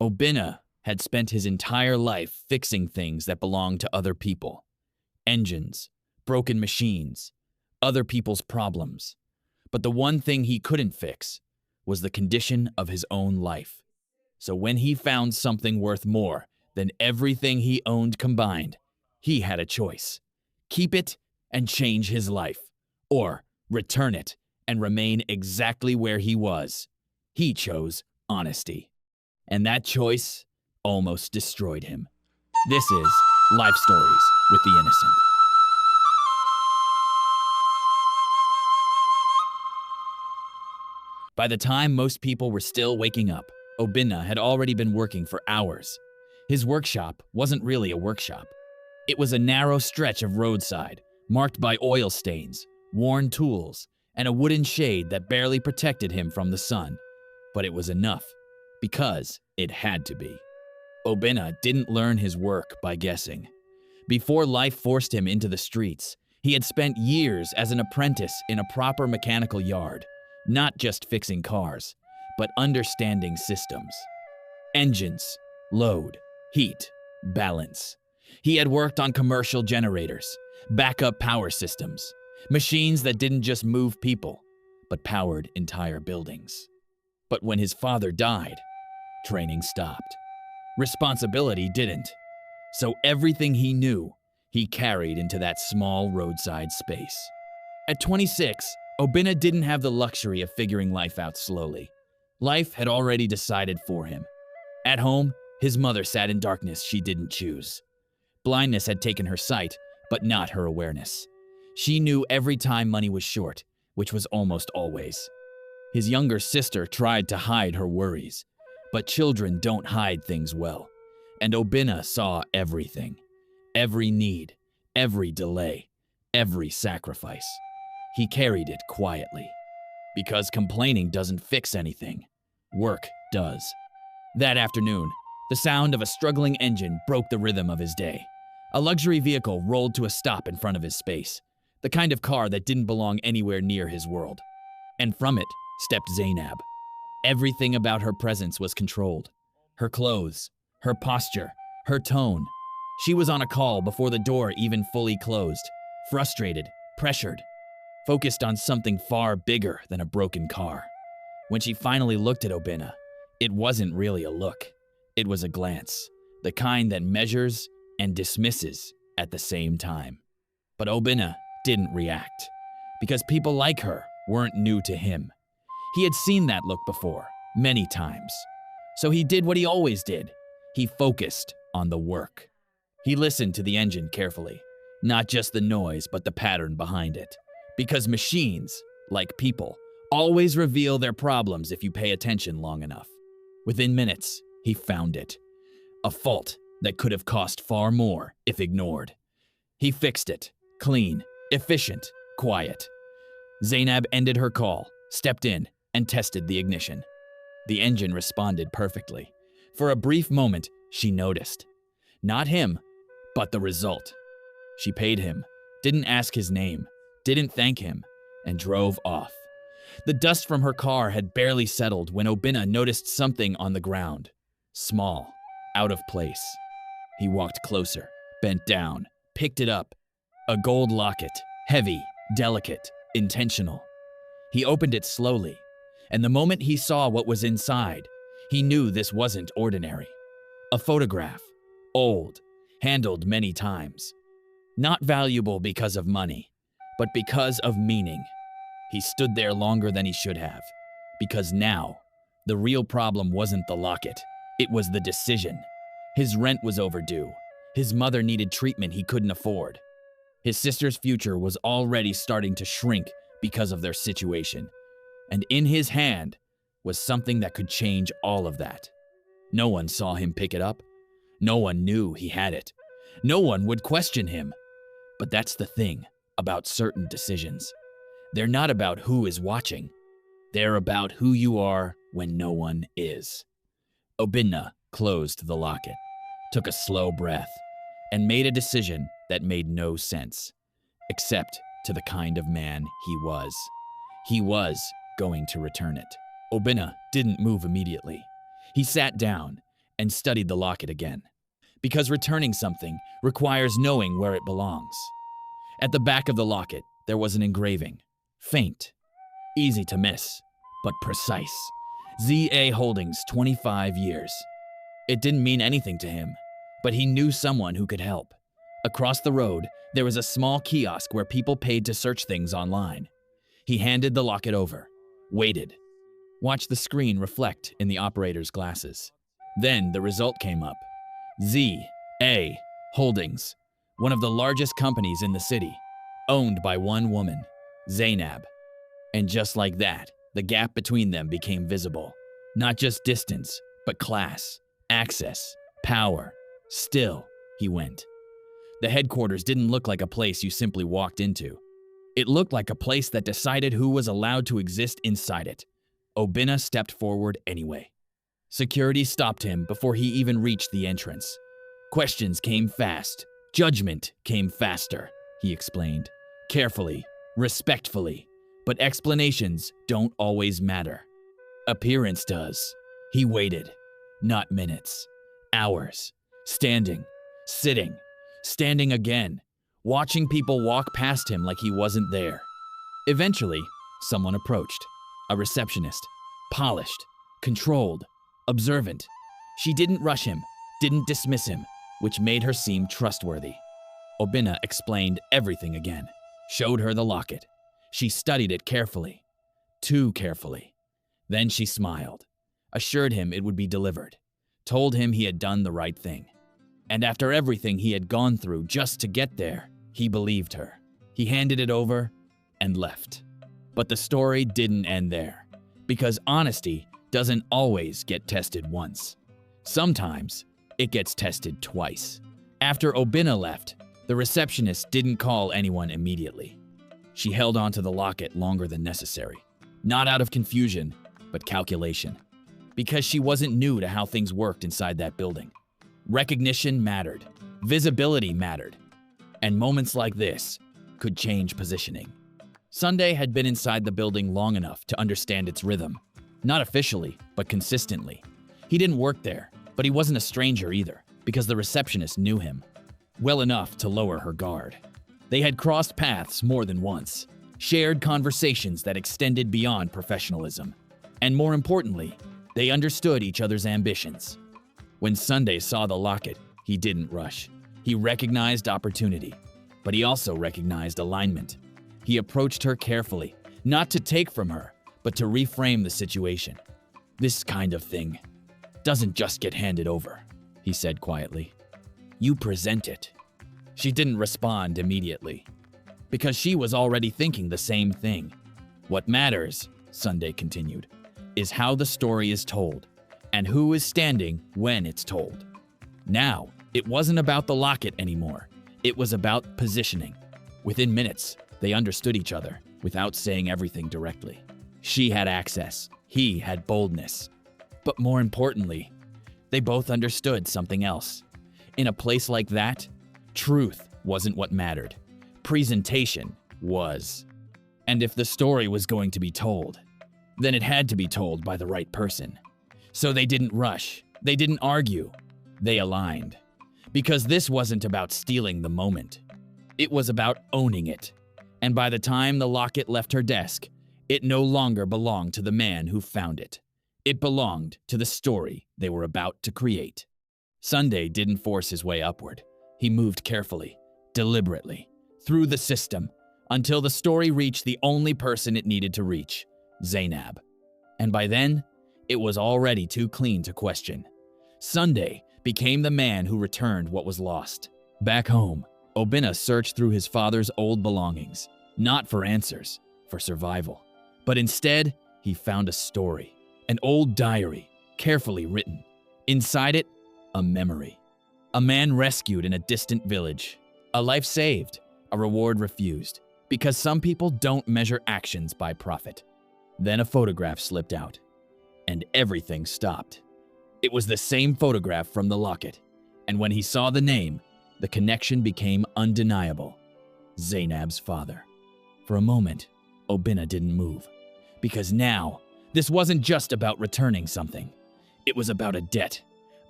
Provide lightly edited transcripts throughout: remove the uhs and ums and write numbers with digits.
Obinna had spent his entire life fixing things that belonged to other people. Engines, broken machines, other people's problems. But the one thing he couldn't fix was the condition of his own life. So when he found something worth more than everything he owned combined, he had a choice. Keep it and change his life, or return it and remain exactly where he was. He chose honesty. And that choice almost destroyed him. This is Life Stories with the Innocent. By the time most people were still waking up, Obinna had already been working for hours. His workshop wasn't really a workshop. It was a narrow stretch of roadside, marked by oil stains, worn tools, and a wooden shade that barely protected him from the sun. But it was enough, because it had to be. Obinna didn't learn his work by guessing. Before life forced him into the streets, he had spent years as an apprentice in a proper mechanical yard, not just fixing cars, but understanding systems. Engines, load, heat, balance. He had worked on commercial generators, backup power systems, machines that didn't just move people, but powered entire buildings. But when his father died, training stopped. Responsibility didn't. So everything he knew, he carried into that small roadside space. At 26, Obinna didn't have the luxury of figuring life out slowly. Life had already decided for him. At home, his mother sat in darkness she didn't choose. Blindness had taken her sight, but not her awareness. She knew every time money was short, which was almost always. His younger sister tried to hide her worries, but children don't hide things well. And Obinna saw everything. Every need, every delay, every sacrifice. He carried it quietly. Because complaining doesn't fix anything. Work does. That afternoon, the sound of a struggling engine broke the rhythm of his day. A luxury vehicle rolled to a stop in front of his space, the kind of car that didn't belong anywhere near his world. And from it stepped Zainab. Everything about her presence was controlled. Her clothes, her posture, her tone. She was on a call before the door even fully closed, frustrated, pressured, focused on something far bigger than a broken car. When she finally looked at Obinna, it wasn't really a look. It was a glance, the kind that measures and dismisses at the same time. But Obinna didn't react, because people like her weren't new to him. He had seen that look before, many times. So he did what he always did. He focused on the work. He listened to the engine carefully, not just the noise, but the pattern behind it. Because machines, like people, always reveal their problems if you pay attention long enough. Within minutes, he found it. A fault that could have cost far more if ignored. He fixed it, clean, efficient, quiet. Zainab ended her call, stepped in, and tested the ignition. The engine responded perfectly. For a brief moment, she noticed. Not him, but the result. She paid him, didn't ask his name, didn't thank him, and drove off. The dust from her car had barely settled when Obinna noticed something on the ground. Small, out of place. He walked closer, bent down, picked it up. A gold locket, heavy, delicate, intentional. He opened it slowly, and the moment he saw what was inside, he knew this wasn't ordinary. A photograph, old, handled many times. Not valuable because of money, but because of meaning. He stood there longer than he should have, because now, the real problem wasn't the locket, it was the decision. His rent was overdue. His mother needed treatment he couldn't afford. His sister's future was already starting to shrink because of their situation. And in his hand was something that could change all of that. No one saw him pick it up. No one knew he had it. No one would question him. But that's the thing about certain decisions. They're not about who is watching. They're about who you are when no one is. Obinna closed the locket, took a slow breath, and made a decision that made no sense, except to the kind of man he was. He was going to return it. Obinna didn't move immediately. He sat down, and studied the locket again. Because returning something requires knowing where it belongs. At the back of the locket, there was an engraving. Faint, easy to miss, but precise. ZA Holdings, 25 years. It didn't mean anything to him, but he knew someone who could help. Across the road, there was a small kiosk where people paid to search things online. He handed the locket over, waited, watched the screen reflect in the operator's glasses. Then the result came up. ZA Holdings, one of the largest companies in the city, owned by one woman, Zainab. And just like that, the gap between them became visible. Not just distance, but class, access, power. Still, he went. The headquarters didn't look like a place you simply walked into. It looked like a place that decided who was allowed to exist inside it. Obinna stepped forward anyway. Security stopped him before he even reached the entrance. Questions came fast. Judgment came faster, he explained. Carefully, respectfully. But explanations don't always matter. Appearance does. He waited. Not minutes. Hours. Standing. Sitting. Standing again. Watching people walk past him like he wasn't there. Eventually, someone approached. A receptionist. Polished. Controlled. Observant. She didn't rush him. Didn't dismiss him, which made her seem trustworthy. Obinna explained everything again. Showed her the locket. She studied it carefully. Too carefully. Then she smiled. Assured him it would be delivered. Told him he had done the right thing. And after everything he had gone through just to get there, he believed her. He handed it over and left. But the story didn't end there. Because honesty doesn't always get tested once. Sometimes it gets tested twice. After Obinna left, the receptionist didn't call anyone immediately. She held onto the locket longer than necessary. Not out of confusion, but calculation. Because she wasn't new to how things worked inside that building. Recognition mattered. Visibility mattered. And moments like this could change positioning. Sunday had been inside the building long enough to understand its rhythm. Not officially, but consistently. He didn't work there, but he wasn't a stranger either, because the receptionist knew him well enough to lower her guard. They had crossed paths more than once, shared conversations that extended beyond professionalism. And more importantly, they understood each other's ambitions. When Sunday saw the locket, he didn't rush. He recognized opportunity, but he also recognized alignment. He approached her carefully, not to take from her, but to reframe the situation. This kind of thing doesn't just get handed over, he said quietly. You present it. She didn't respond immediately, because she was already thinking the same thing. What matters, Sunday continued, is how the story is told, and who is standing when it's told. Now, it wasn't about the locket anymore. It was about positioning. Within minutes, they understood each other without saying everything directly. She had access. He had boldness. But more importantly, they both understood something else. In a place like that, truth wasn't what mattered. Presentation was. And if the story was going to be told, then it had to be told by the right person. So they didn't rush. They didn't argue. They aligned. Because this wasn't about stealing the moment. It was about owning it. And by the time the locket left her desk, it no longer belonged to the man who found it. It belonged to the story they were about to create. Sunday didn't force his way upward. He moved carefully, deliberately, through the system, until the story reached the only person it needed to reach, Zainab. And by then, it was already too clean to question. Sunday became the man who returned what was lost. Back home, Obinna searched through his father's old belongings, not for answers, for survival. But instead, he found a story, an old diary, carefully written. Inside it, a memory. A man rescued in a distant village. A life saved, a reward refused. Because some people don't measure actions by profit. Then a photograph slipped out, and everything stopped. It was the same photograph from the locket, and when he saw the name, the connection became undeniable. Zainab's father. For a moment, Obinna didn't move, because now, this wasn't just about returning something. It was about a debt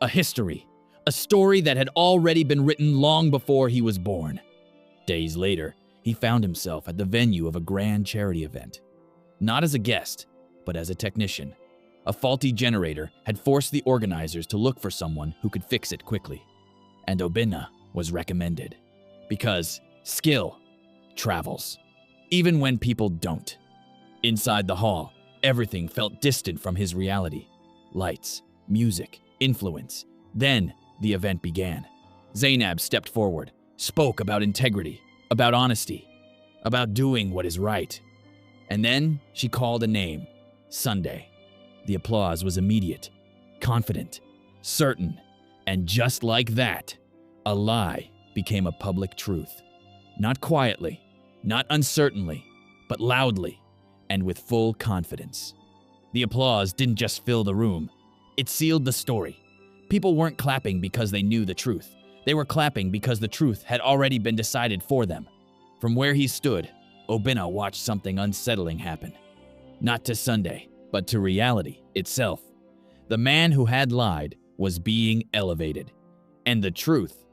a history, a story that had already been written long before he was born. Days later, he found himself at the venue of a grand charity event. Not as a guest, but as a technician. A faulty generator had forced the organizers to look for someone who could fix it quickly. And Obinna was recommended. Because skill travels, even when people don't. Inside the hall, everything felt distant from his reality. Lights, music, influence. Then the event began. Zainab stepped forward, spoke about integrity, about honesty, about doing what is right. And then she called a name, Sunday. The applause was immediate, confident, certain, and just like that, a lie became a public truth. Not quietly, not uncertainly, but loudly and with full confidence. The applause didn't just fill the room, it sealed the story. People weren't clapping because they knew the truth. They were clapping because the truth had already been decided for them. From where he stood, Obinna watched something unsettling happen. Not to Sunday, but to reality itself. The man who had lied was being elevated, and the truth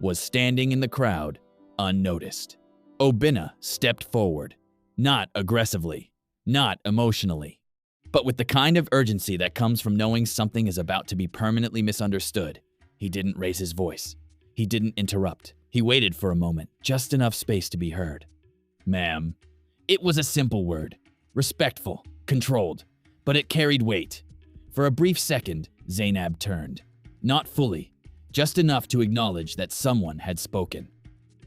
was standing in the crowd unnoticed. Obinna stepped forward, not aggressively, not emotionally, but with the kind of urgency that comes from knowing something is about to be permanently misunderstood. He didn't raise his voice. He didn't interrupt. He waited for a moment, just enough space to be heard. Ma'am. It was a simple word, respectful, controlled, but it carried weight. For a brief second, Zainab turned. Not fully, just enough to acknowledge that someone had spoken.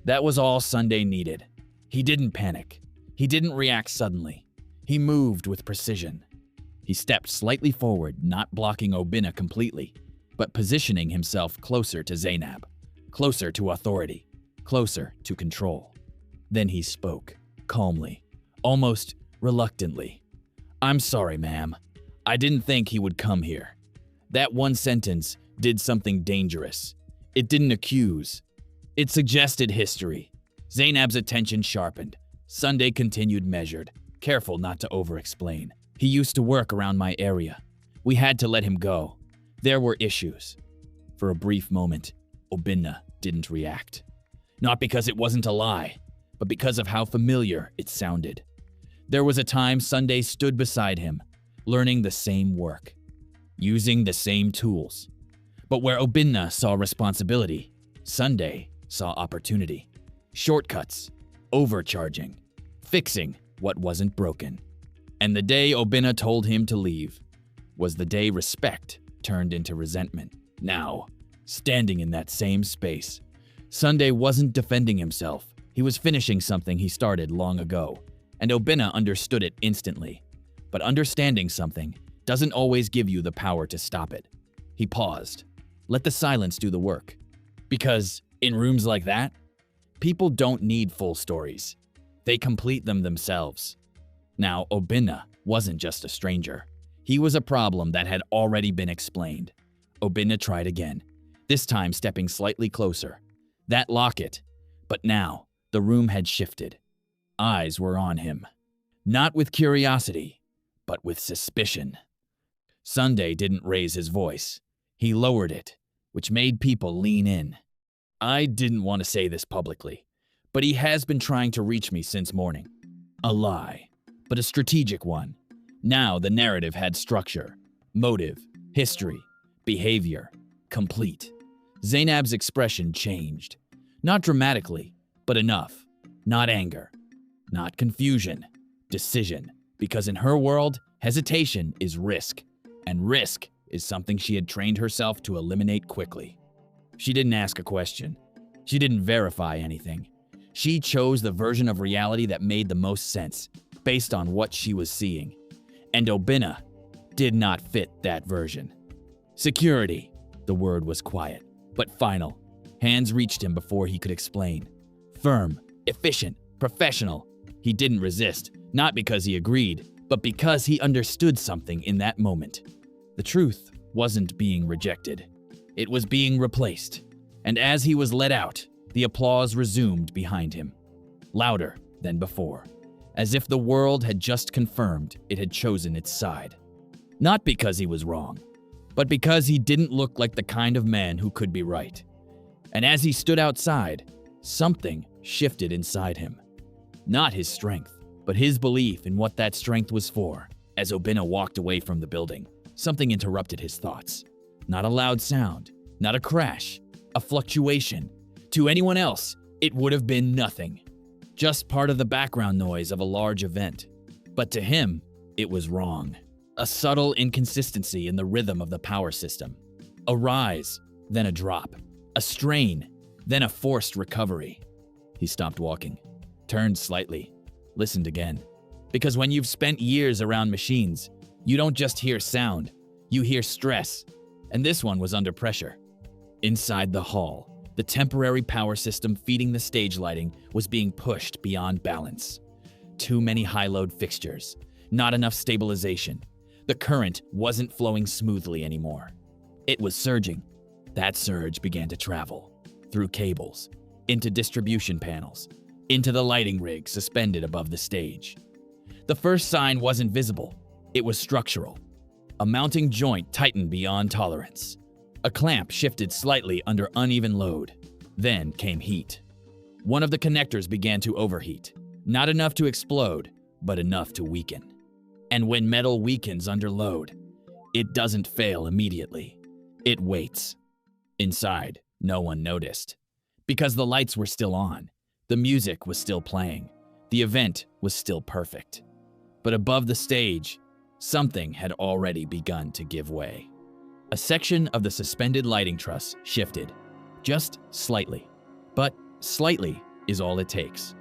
That was all Sunday needed. He didn't panic. He didn't react suddenly. He moved with precision. He stepped slightly forward, not blocking Obinna completely, but positioning himself closer to Zainab, closer to authority, closer to control. Then he spoke, calmly, almost reluctantly. I'm sorry, ma'am. I didn't think he would come here. That one sentence did something dangerous. It didn't accuse. It suggested history. Zainab's attention sharpened. Sunday continued measured, careful not to over-explain. He used to work around my area. We had to let him go. There were issues. For a brief moment, Obinna didn't react. Not because it wasn't a lie, but because of how familiar it sounded. There was a time Sunday stood beside him, learning the same work, using the same tools. But where Obinna saw responsibility, Sunday saw opportunity. Shortcuts, overcharging, fixing what wasn't broken. And the day Obinna told him to leave was the day respect turned into resentment. Now, standing in that same space, Sunday wasn't defending himself. He was finishing something he started long ago, and Obinna understood it instantly. But understanding something doesn't always give you the power to stop it. He paused. Let the silence do the work. Because in rooms like that, people don't need full stories. They complete them themselves. Now, Obinna wasn't just a stranger. He was a problem that had already been explained. Obinna tried again, this time stepping slightly closer. That locket. But now, the room had shifted. Eyes were on him. Not with curiosity, but with suspicion. Sunday didn't raise his voice. He lowered it, which made people lean in. I didn't want to say this publicly, but he has been trying to reach me since morning. A lie, but a strategic one. Now the narrative had structure, motive, history, behavior, complete. Zainab's expression changed. Not dramatically, but enough. Not anger, not confusion, decision. Because in her world, hesitation is risk, and risk is something she had trained herself to eliminate quickly. She didn't ask a question. She didn't verify anything. She chose the version of reality that made the most sense, based on what she was seeing. And Obinna did not fit that version. Security. The word was quiet, but final. Hands reached him before he could explain. Firm, efficient, professional. He didn't resist, not because he agreed, but because he understood something in that moment. The truth wasn't being rejected. It was being replaced. And as he was let out, the applause resumed behind him, louder than before, as if the world had just confirmed it had chosen its side. Not because he was wrong, but because he didn't look like the kind of man who could be right. And as he stood outside, something shifted inside him. Not his strength, but his belief in what that strength was for. As Obinna walked away from the building, something interrupted his thoughts. Not a loud sound, not a crash, a fluctuation. To anyone else, it would have been nothing. Just part of the background noise of a large event. But to him, it was wrong. A subtle inconsistency in the rhythm of the power system. A rise, then a drop. A strain, then a forced recovery. He stopped walking, turned slightly, listened again. Because when you've spent years around machines, you don't just hear sound, you hear stress. And this one was under pressure. Inside the hall, the temporary power system feeding the stage lighting was being pushed beyond balance. Too many high-load fixtures, not enough stabilization. The current wasn't flowing smoothly anymore. It was surging. That surge began to travel through cables, into distribution panels, into the lighting rig suspended above the stage. The first sign wasn't visible. It was structural. A mounting joint tightened beyond tolerance. A clamp shifted slightly under uneven load. Then came heat. One of the connectors began to overheat. Not enough to explode, but enough to weaken. And when metal weakens under load, it doesn't fail immediately. It waits. Inside, no one noticed. Because the lights were still on. The music was still playing. The event was still perfect. But above the stage, something had already begun to give way. A section of the suspended lighting truss shifted, just slightly. But slightly is all it takes.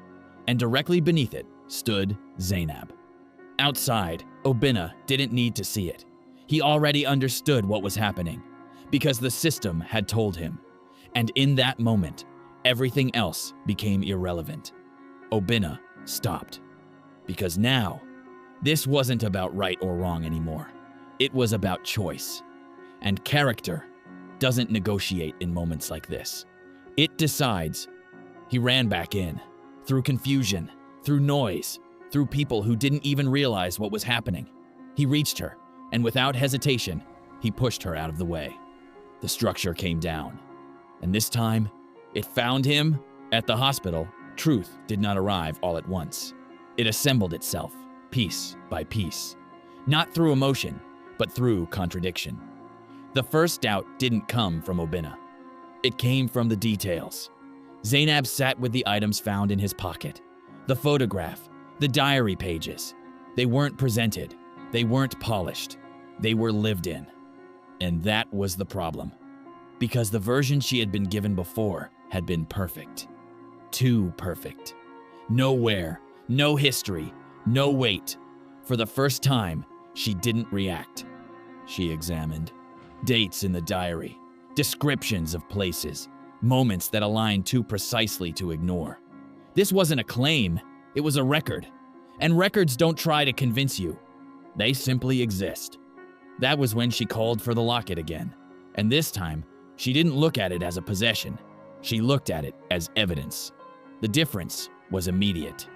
And directly beneath it stood Zainab. Outside, Obinna didn't need to see it. He already understood what was happening, because the system had told him. And in that moment, everything else became irrelevant. Obinna stopped. Because now, this wasn't about right or wrong anymore. It was about choice. And character doesn't negotiate in moments like this. It decides. He ran back in, through confusion, through noise, through people who didn't even realize what was happening. He reached her, and without hesitation, he pushed her out of the way. The structure came down, and this time, it found him at the hospital. Truth did not arrive all at once. It assembled itself, piece by piece, not through emotion, but through contradiction. The first doubt didn't come from Obinna. It came from the details. Zainab sat with the items found in his pocket. The photograph, the diary pages. They weren't presented. They weren't polished. They were lived in. And that was the problem. Because the version she had been given before had been perfect. Too perfect. No wear, no history, no weight. For the first time, she didn't react. She examined. Dates in the diary, descriptions of places, moments that aligned too precisely to ignore. This wasn't a claim, it was a record. And records don't try to convince you. They simply exist. That was when she called for the locket again. And this time, she didn't look at it as a possession. She looked at it as evidence. The difference was immediate.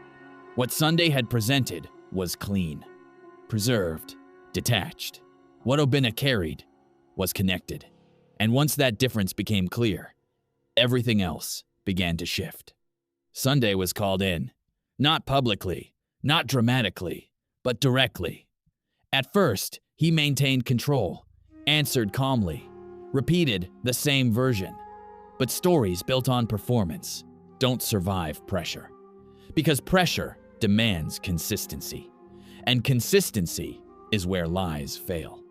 What Sunday had presented was clean, preserved, detached. What Obinna carried was connected. And once that difference became clear, everything else began to shift. Sunday was called in, not publicly, not dramatically, but directly. At first, he maintained control, answered calmly, repeated the same version. But stories built on performance don't survive pressure. Because pressure demands consistency. And consistency is where lies fail.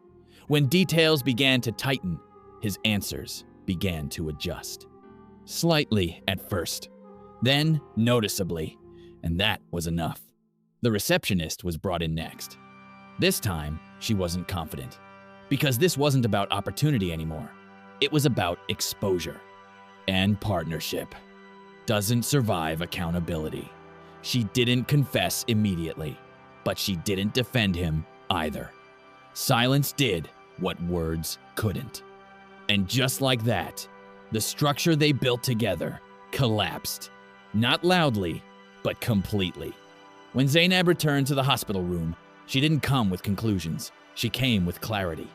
When details began to tighten, his answers began to adjust. Slightly at first, then noticeably, and that was enough. The receptionist was brought in next. This time, she wasn't confident, because this wasn't about opportunity anymore. It was about exposure. And partnership doesn't survive accountability. She didn't confess immediately, but she didn't defend him either. Silence did what words couldn't. And just like that, the structure they built together collapsed. Not loudly, but completely. When Zainab returned to the hospital room, she didn't come with conclusions. She came with clarity.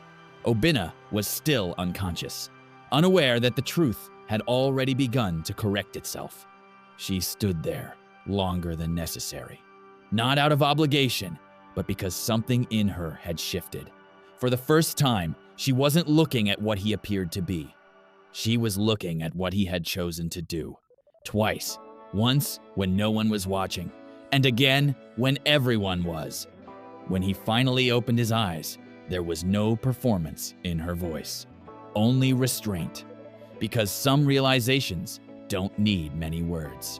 Obinna was still unconscious, unaware that the truth had already begun to correct itself. She stood there longer than necessary, not out of obligation, but because something in her had shifted. For the first time, she wasn't looking at what he appeared to be. She was looking at what he had chosen to do. Twice. Once when no one was watching, and again when everyone was. When he finally opened his eyes, there was no performance in her voice, only restraint, because some realizations don't need many words.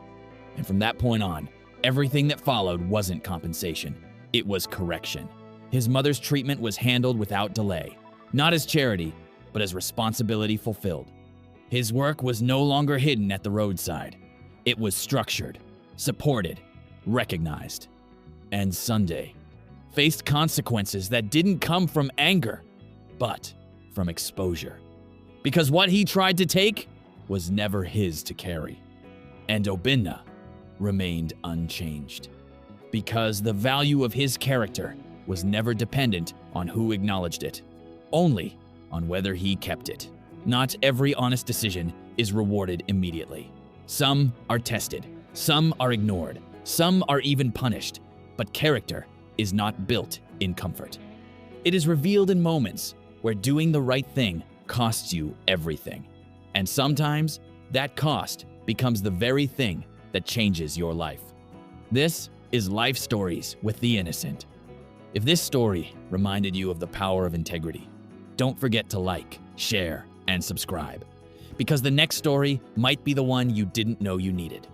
And from that point on, everything that followed wasn't compensation, it was correction. His mother's treatment was handled without delay, not as charity, but as responsibility fulfilled. His work was no longer hidden at the roadside. It was structured, supported, recognized. And Sunday faced consequences that didn't come from anger, but from exposure. Because what he tried to take was never his to carry. And Obinna remained unchanged. Because the value of his character was never dependent on who acknowledged it, only on whether he kept it. Not every honest decision is rewarded immediately. Some are tested, some are ignored, some are even punished, but character is not built in comfort. It is revealed in moments where doing the right thing costs you everything. And sometimes that cost becomes the very thing that changes your life. This is Life Stories with the Innocent. If this story reminded you of the power of integrity, don't forget to like, share, and subscribe, because the next story might be the one you didn't know you needed.